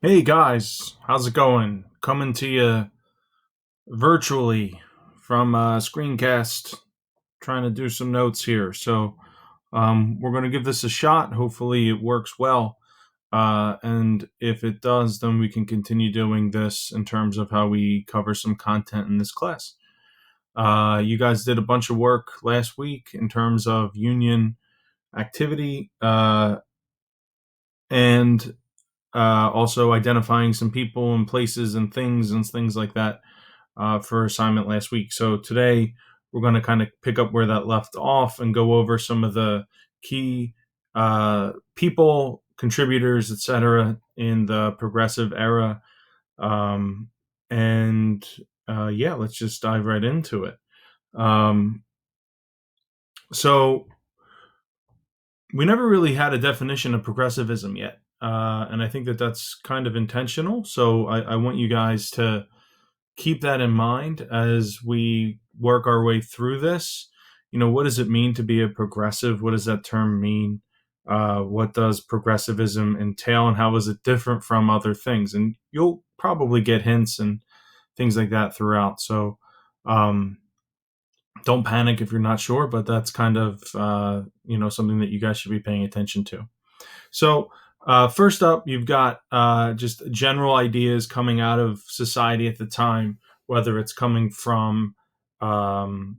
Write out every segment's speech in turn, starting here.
Hey guys, how's it going? Coming to you virtually from screencast, trying to do some notes here. We're going to give this a shot. Hopefully, it works well. And if it does, then we can continue doing this in terms of how we cover some content in this class. You guys did a bunch of work last week in terms of union activity and also identifying some people and places and things like that for assignment last week. So today we're going to kind of pick up where that left off and go over some of the key people, contributors, etc., in the progressive era. Um, and let's just dive right into it. Um, so we never really had a definition of progressivism yet. And I think that that's kind of intentional. So I want you guys to keep that in mind as we work our way through this. What does it mean to be a progressive? What does that term mean? What does progressivism entail, and how is it different from other things? And you'll probably get hints and things like that throughout. So um, don't panic if you're not sure, but that's kind of something that you guys should be paying attention to. So, first up, you've got just general ideas coming out of society at the time, whether it's coming from the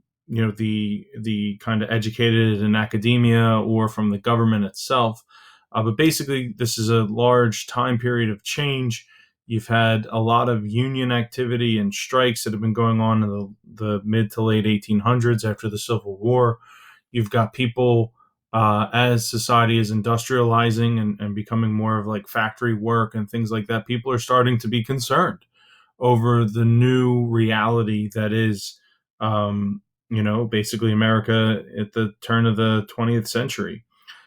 kind of educated in academia or from the government itself. But basically, this is a large time period of change. You've had a lot of union activity and strikes that have been going on in the mid to late 1800s after the Civil War. You've got people as society is industrializing and becoming more of like factory work and things like that, people are starting to be concerned over the new reality that is, basically America at the turn of the 20th century.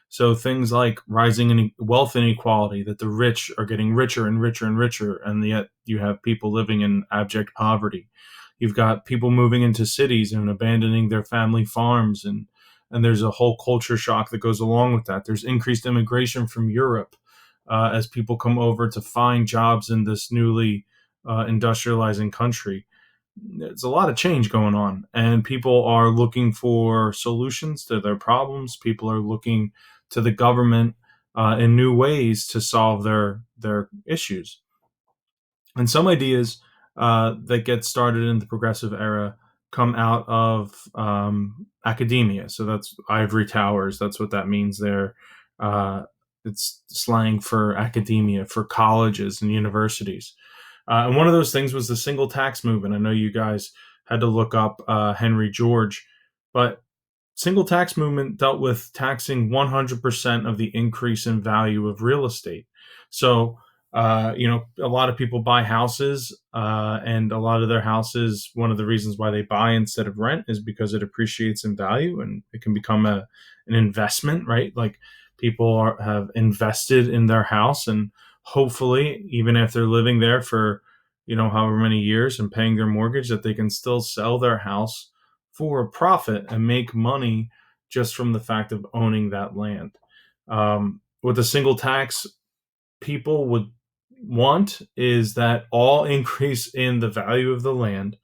So things like rising in wealth inequality, that the rich are getting richer and richer and richer, and yet you have people living in abject poverty. You've got people moving into cities and abandoning their family farms, and there's a whole culture shock that goes along with that. There's increased immigration from Europe as people come over to find jobs in this newly industrializing country. There's a lot of change going on, and people are looking for solutions to their problems. People are looking to the government in new ways to solve their issues. And some ideas that get started in the progressive era come out of academia. So that's ivory towers. That's what that means there. It's slang for academia, for colleges and universities. And one of those things was the single tax movement. I know you guys had to look up Henry George, but single tax movement dealt with taxing 100% of the increase in value of real estate. So, a lot of people buy houses, and a lot of their houses, one of the reasons why they buy instead of rent is because it appreciates in value and it can become an investment, right? Like have invested in their house, and hopefully, even if they're living there for, however many years and paying their mortgage, that they can still sell their house for a profit and make money just from the fact of owning that land. What the single tax people would want is that all increase in the value of the land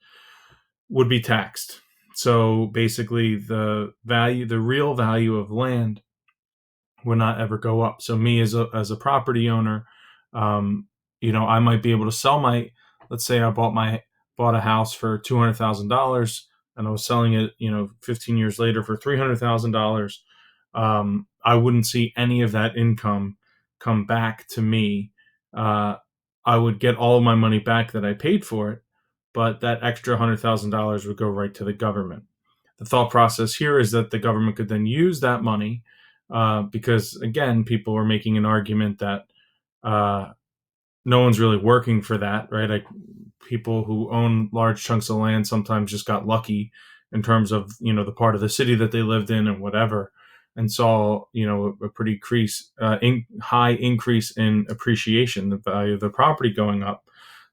would be taxed. So basically, the real value of land would not ever go up. So me as a property owner, I might be able to sell my. Let's say I bought a house for $200,000 and I was selling it, 15 years later for $300,000. I wouldn't see any of that income come back to me. Uh, I would get all of my money back that I paid for it, but that extra $100,000 would go right to the government. The thought process here is that the government could then use that money because, again, people are making an argument that uh, no one's really working for that, right? Like people who own large chunks of land sometimes just got lucky in terms of the part of the city that they lived in and whatever, and saw a pretty high increase in appreciation, the value of the property going up.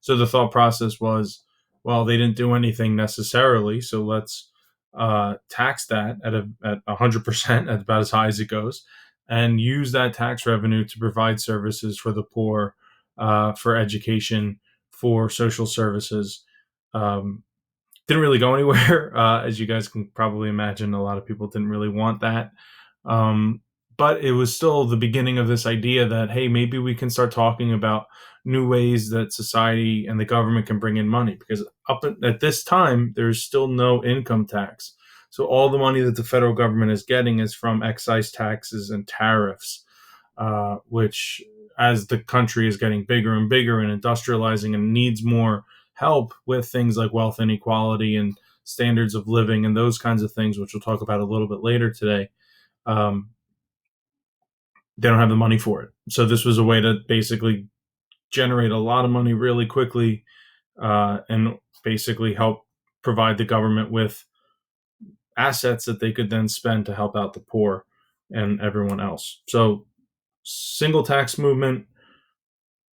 So the thought process was, well, they didn't do anything necessarily, so let's tax that at 100%, at about as high as it goes, and use that tax revenue to provide services for the poor for education, for social services. Um, didn't really go anywhere. As you guys can probably imagine, a lot of people didn't really want that. Um, but it was still the beginning of this idea that, hey, maybe we can start talking about new ways that society and the government can bring in money. Because at this time, there's still no income tax. So all the money that the federal government is getting is from excise taxes and tariffs, which, as the country is getting bigger and bigger and industrializing and needs more help with things like wealth inequality and standards of living and those kinds of things, which we'll talk about a little bit later today, um, they don't have the money for it. So this was a way to basically generate a lot of money really quickly, and basically help provide the government with assets that they could then spend to help out the poor and everyone else. So single tax movement,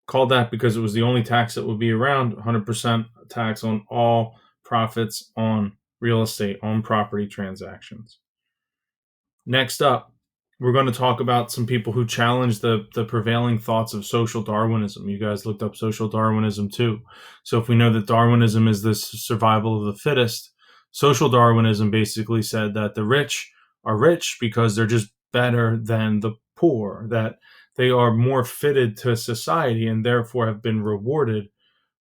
called that because it was the only tax that would be around, 100% tax on all profits on real estate, on property transactions. Next up, we're going to talk about some people who challenge the prevailing thoughts of social Darwinism. You guys looked up social Darwinism too. So if we know that Darwinism is this survival of the fittest, social Darwinism basically said that the rich are rich because they're just better than the poor, that they are more fitted to society and therefore have been rewarded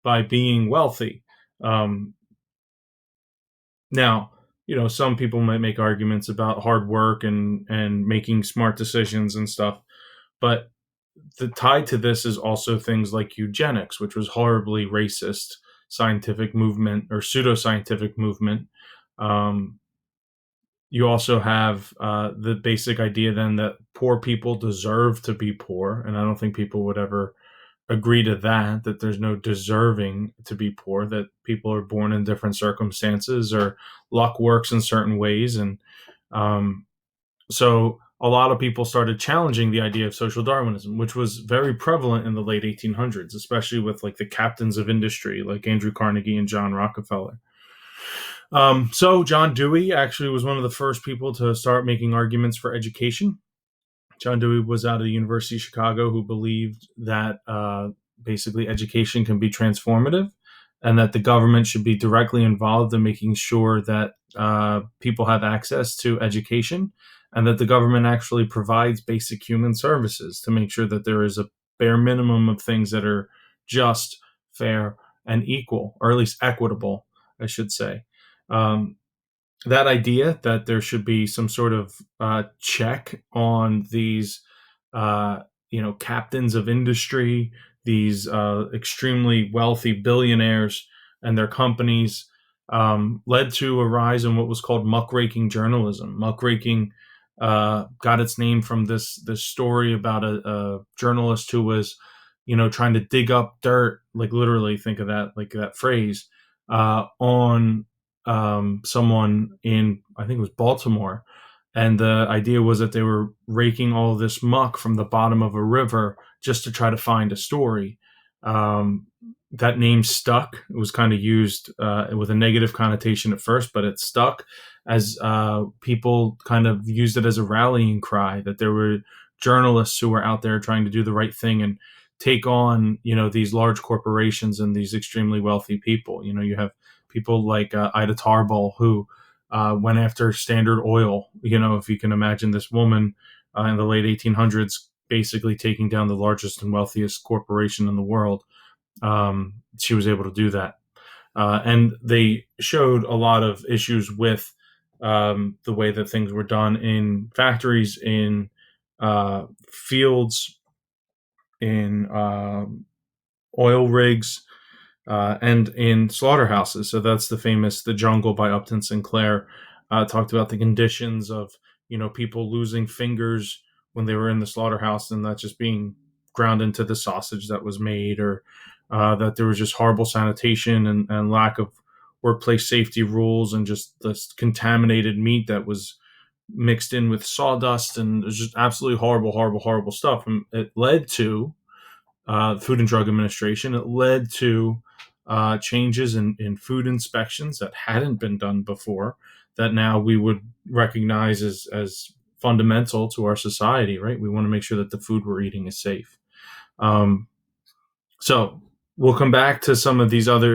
by being wealthy. Um, Now, some people might make arguments about hard work and making smart decisions and stuff, but the tied to this is also things like eugenics, which was horribly racist scientific movement or pseudoscientific movement. Um, you also have the basic idea then that poor people deserve to be poor, and I don't think people would ever agree to that there's no deserving to be poor, that people are born in different circumstances or luck works in certain ways. And um, so a lot of people started challenging the idea of social Darwinism, which was very prevalent in the late 1800s, especially with like the captains of industry like Andrew Carnegie and John Rockefeller. So John Dewey actually was one of the first people to start making arguments for education. John Dewey was out of the University of Chicago, who believed that basically education can be transformative and that the government should be directly involved in making sure that people have access to education, and that the government actually provides basic human services to make sure that there is a bare minimum of things that are just, fair, and equal, or at least equitable, I should say. Um, that idea that there should be some sort of check on these, captains of industry, these extremely wealthy billionaires and their companies, led to a rise in what was called muckraking journalism. Muckraking got its name from this story about a journalist who was, trying to dig up dirt, like literally think of that, like that phrase, on someone in, I think it was Baltimore. And the idea was that they were raking all this muck from the bottom of a river just to try to find a story. Um, that name stuck. It was kind of used with a negative connotation at first, but it stuck as people kind of used it as a rallying cry, that there were journalists who were out there trying to do the right thing and take on, these large corporations and these extremely wealthy people. You have people like Ida Tarbell, who went after Standard Oil. If you can imagine this woman in the late 1800s basically taking down the largest and wealthiest corporation in the world. She was able to do that. And they showed a lot of issues with the way that things were done in factories, in fields, in oil rigs, and in slaughterhouses. So that's the famous The Jungle by Upton Sinclair. Talked about the conditions of, people losing fingers when they were in the slaughterhouse and that just being ground into the sausage that was made, or that there was just horrible sanitation and lack of workplace safety rules, and just this contaminated meat that was mixed in with sawdust, and it was just absolutely horrible, horrible, horrible stuff. And it led to Food and Drug Administration. It led to changes in food inspections that hadn't been done before, that now we would recognize as fundamental to our society, right? We want to make sure that the food we're eating is safe. Um, So we'll come back to some of these other